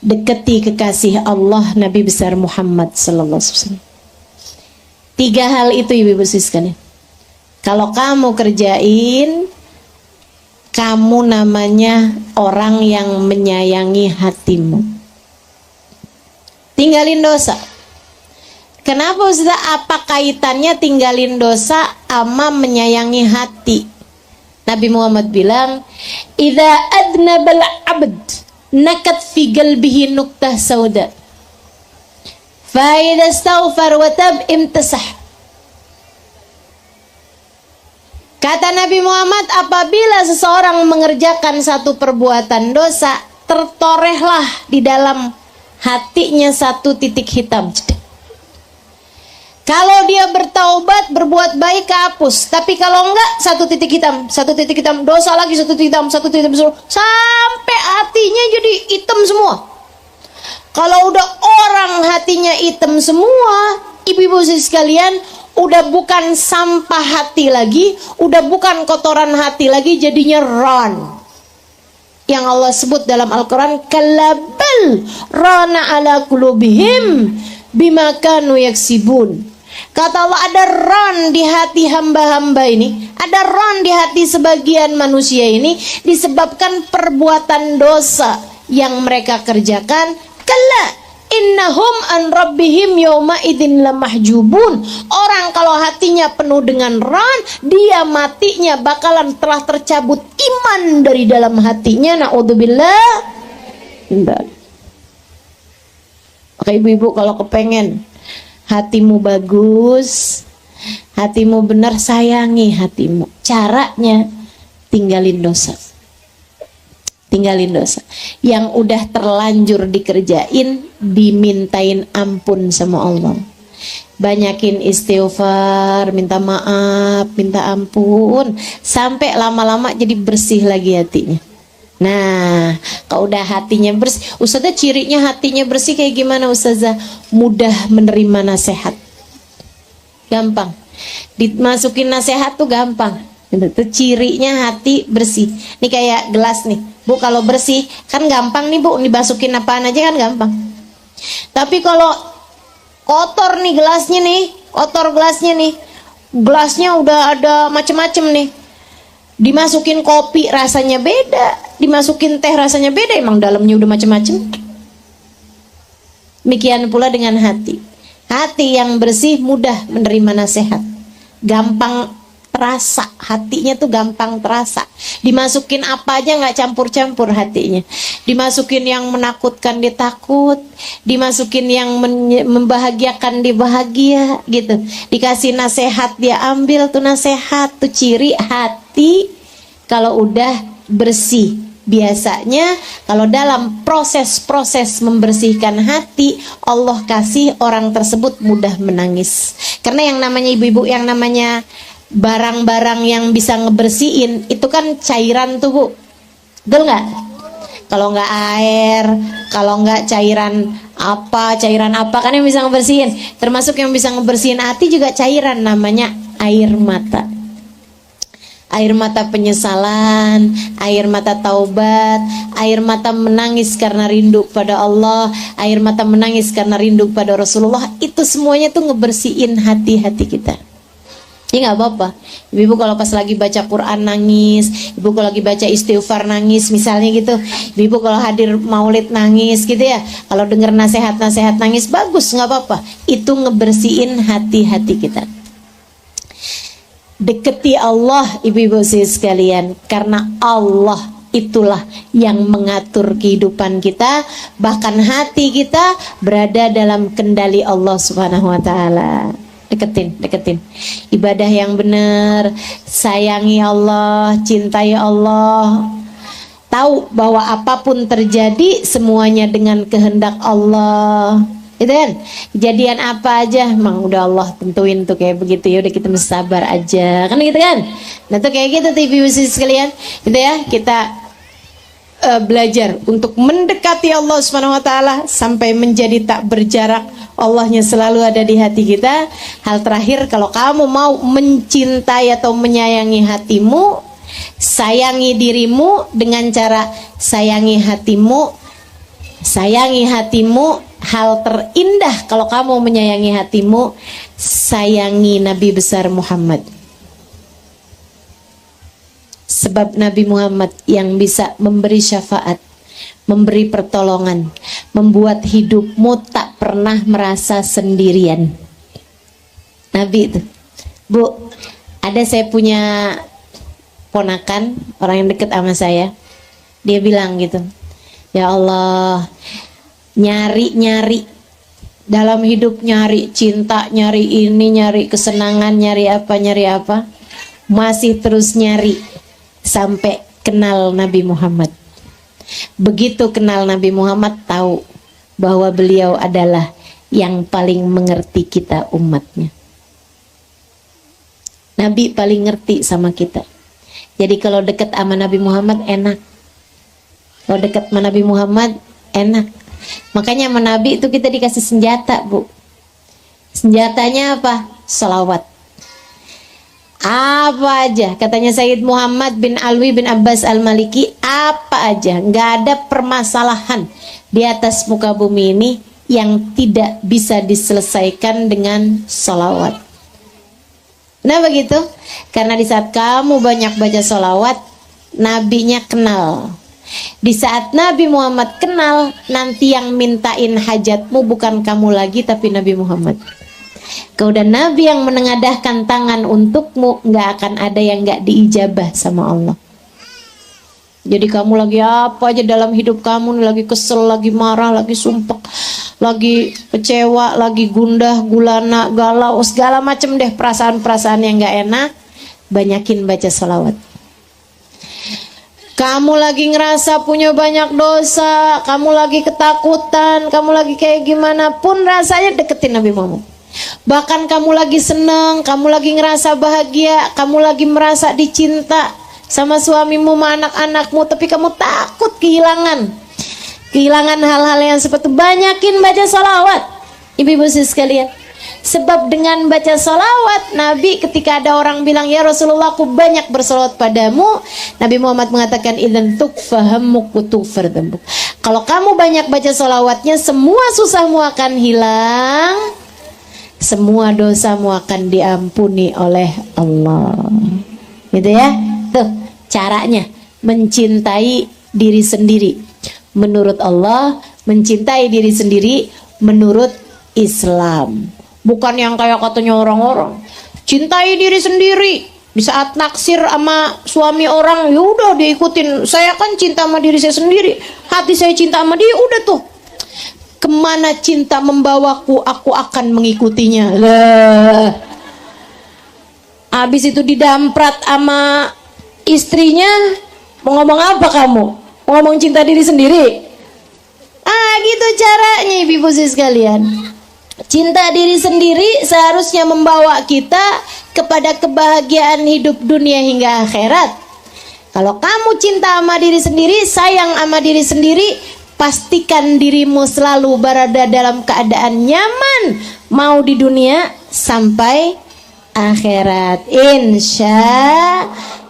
deketi kekasih Allah Nabi besar Muhammad sallallahu alaihi wasallam. 3 hal itu ibu-ibu sekalian. Kalau kamu kerjain, kamu namanya orang yang menyayangi hatimu. Tinggalin dosa. Kenapa Ustaz? Apa kaitannya tinggalin dosa sama menyayangi hati? Nabi Muhammad bilang, "Idza adnabal 'abd nakat fi qalbihi nuqtah sauda. Fa'idha astaghfar wa tab imtasah." Kata Nabi Muhammad, apabila seseorang mengerjakan satu perbuatan dosa, tertorehlah di dalam hatinya satu titik hitam. Kalau dia bertaubat, berbuat baik, kehapus. Tapi kalau enggak, satu titik hitam, dosa lagi, satu titik hitam, sampai hatinya jadi hitam semua. Kalau udah orang hatinya hitam semua, ibu-ibu sekalian, udah bukan sampah hati lagi, udah bukan kotoran hati lagi, jadinya ran. Yang Allah sebut dalam Al-Quran, kalabal rana ala kulubihim bima kanu yaksibun. Kata Allah, ada ran di hati hamba-hamba ini, ada ran di hati sebagian manusia ini, disebabkan perbuatan dosa yang mereka kerjakan. Kalla innahum an rabbihim yawma idin lamahjubun. Orang kalau hatinya penuh dengan ran, dia matinya bakalan telah tercabut iman dari dalam hatinya. Na'udzubillah. Oke ibu-ibu, kalau kepengen hatimu bagus, hatimu benar, sayangi hatimu. Caranya tinggalin dosa. Tinggalin dosa. Yang udah terlanjur dikerjain, dimintain ampun sama Allah. Banyakin istighfar, minta maaf, minta ampun, sampai lama-lama jadi bersih lagi hatinya. Nah, kalau udah hatinya bersih, Ustazah cirinya hatinya bersih kayak gimana Ustazah? Mudah menerima nasihat. Gampang. Dimasukin nasihat tuh gampang. Itu cirinya hati bersih. Ini kayak gelas nih. Bu, kalau bersih kan gampang nih Bu, dimasukin apaan aja kan gampang. Tapi kalau kotor nih gelasnya nih, kotor gelasnya nih, gelasnya udah ada macem-macem nih, dimasukin kopi rasanya beda, dimasukin teh rasanya beda, emang dalamnya udah macem-macem. Demikian pula dengan hati. Hati yang bersih mudah menerima nasihat, gampang terasa, hatinya tuh gampang terasa. Dimasukin apa aja nggak campur-campur hatinya. Dimasukin yang menakutkan dia takut, dimasukin yang membahagiakan dia bahagia gitu. Dikasih nasihat dia ambil tuh nasihat, tuh ciri hati hati kalau udah bersih. Biasanya kalau dalam proses-proses membersihkan hati, Allah kasih orang tersebut mudah menangis. Karena yang namanya ibu-ibu, yang namanya barang-barang yang bisa ngebersihin itu kan cairan tuh, Bu. Betul nggak? Kalau nggak air, kalau nggak cairan apa kan yang bisa ngebersihin. Termasuk yang bisa ngebersihin hati juga cairan, namanya air mata. Air mata penyesalan, air mata taubat, air mata menangis karena rindu pada Allah, air mata menangis karena rindu pada Rasulullah. Itu semuanya tuh ngebersihin hati-hati kita. Ya nggak apa-apa. Ibu kalau pas lagi baca Quran nangis, ibu kalau lagi baca istighfar nangis, misalnya gitu. Ibu kalau hadir maulid nangis gitu ya. Kalau dengar nasihat-nasihat nangis, bagus, nggak apa-apa. Itu ngebersihin hati-hati kita. Deketi Allah, ibu-ibu sekalian, karena Allah itulah yang mengatur kehidupan kita, bahkan hati kita berada dalam kendali Allah Subhanahu wa taala. Deketin. Ibadah yang benar, sayangi Allah, cintai Allah. Tahu bahwa apapun terjadi semuanya dengan kehendak Allah. Gitu kan? Kejadian apa aja emang udah Allah tentuin tuh kayak begitu, ya udah kita mesti sabar aja. Kan gitu kan? Nah tuh kayak gitu tuh ibu-ibu sekalian. Gitu ya, kita belajar untuk mendekati Allah Subhanahu wa taala sampai menjadi tak berjarak. Allahnya selalu ada di hati kita. Hal terakhir, kalau kamu mau mencintai atau menyayangi hatimu, sayangi dirimu dengan cara sayangi hatimu. Sayangi hatimu. Hal terindah kalau kamu menyayangi hatimu, sayangi Nabi besar Muhammad. Sebab Nabi Muhammad yang bisa memberi syafaat, memberi pertolongan, membuat hidupmu tak pernah merasa sendirian. Nabi itu. Bu, ada saya punya ponakan, orang yang dekat sama saya. Dia bilang gitu, ya Allah, nyari dalam hidup, nyari cinta, nyari ini, nyari kesenangan, nyari apa, masih terus nyari sampai kenal Nabi Muhammad. Begitu kenal Nabi Muhammad, tahu bahwa beliau adalah yang paling mengerti kita umatnya. Nabi paling ngerti sama kita. Jadi kalau dekat sama Nabi Muhammad enak. Kalau dekat sama Nabi Muhammad enak. Makanya sama Nabi itu kita dikasih senjata, Bu. Senjatanya apa? Salawat. Apa aja, katanya Sayyid Muhammad bin Alwi bin Abbas Al-Maliki, apa aja, nggak ada permasalahan di atas muka bumi ini yang tidak bisa diselesaikan dengan salawat. Nah begitu, karena di saat kamu banyak baca salawat, nabinya kenal. Di saat Nabi Muhammad kenal, nanti yang mintain hajatmu bukan kamu lagi, tapi Nabi Muhammad. Kau dan Nabi yang menengadahkan tangan untukmu, nggak akan ada yang nggak diijabah sama Allah. Jadi kamu lagi apa aja dalam hidup kamu, lagi kesel, lagi marah, lagi sumpah, lagi kecewa, lagi gundah, gulana, galau, segala macam deh perasaan-perasaan yang nggak enak, banyakin baca salawat. Kamu lagi ngerasa punya banyak dosa, kamu lagi ketakutan, kamu lagi kayak gimana pun rasanya, deketin Nabi Muhammad. Bahkan kamu lagi seneng, kamu lagi ngerasa bahagia, kamu lagi merasa dicinta sama suamimu, sama anak-anakmu, tapi kamu takut kehilangan hal-hal yang seperti itu, banyakin baca salawat, ibu-ibu sekalian. Sebab dengan baca salawat, Nabi ketika ada orang bilang, ya Rasulullah aku banyak bersalawat padamu, Nabi Muhammad mengatakan, idzan tukfahammuk tughfar dzambuk. Kalau kamu banyak baca salawatnya, semua susahmu akan hilang, semua dosamu akan diampuni oleh Allah. Gitu ya. Tuh caranya mencintai diri sendiri menurut Allah, mencintai diri sendiri menurut Islam. Bukan yang kayak katanya orang-orang, cintai diri sendiri. Di saat naksir sama suami orang, ya udah diikutin. Saya kan cinta sama diri saya sendiri, hati saya cinta sama dia, udah tuh. Kemana cinta membawaku, aku akan mengikutinya. Lah. Habis itu didamprat sama istrinya, mau ngomong apa kamu? Mau ngomong cinta diri sendiri? Gitu caranya ibu sih sekalian. Cinta diri sendiri seharusnya membawa kita kepada kebahagiaan hidup dunia hingga akhirat. Kalau kamu cinta sama diri sendiri, sayang sama diri sendiri, pastikan dirimu selalu berada dalam keadaan nyaman, mau di dunia sampai akhirat. Insya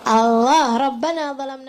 Allah. Rabbana zalamna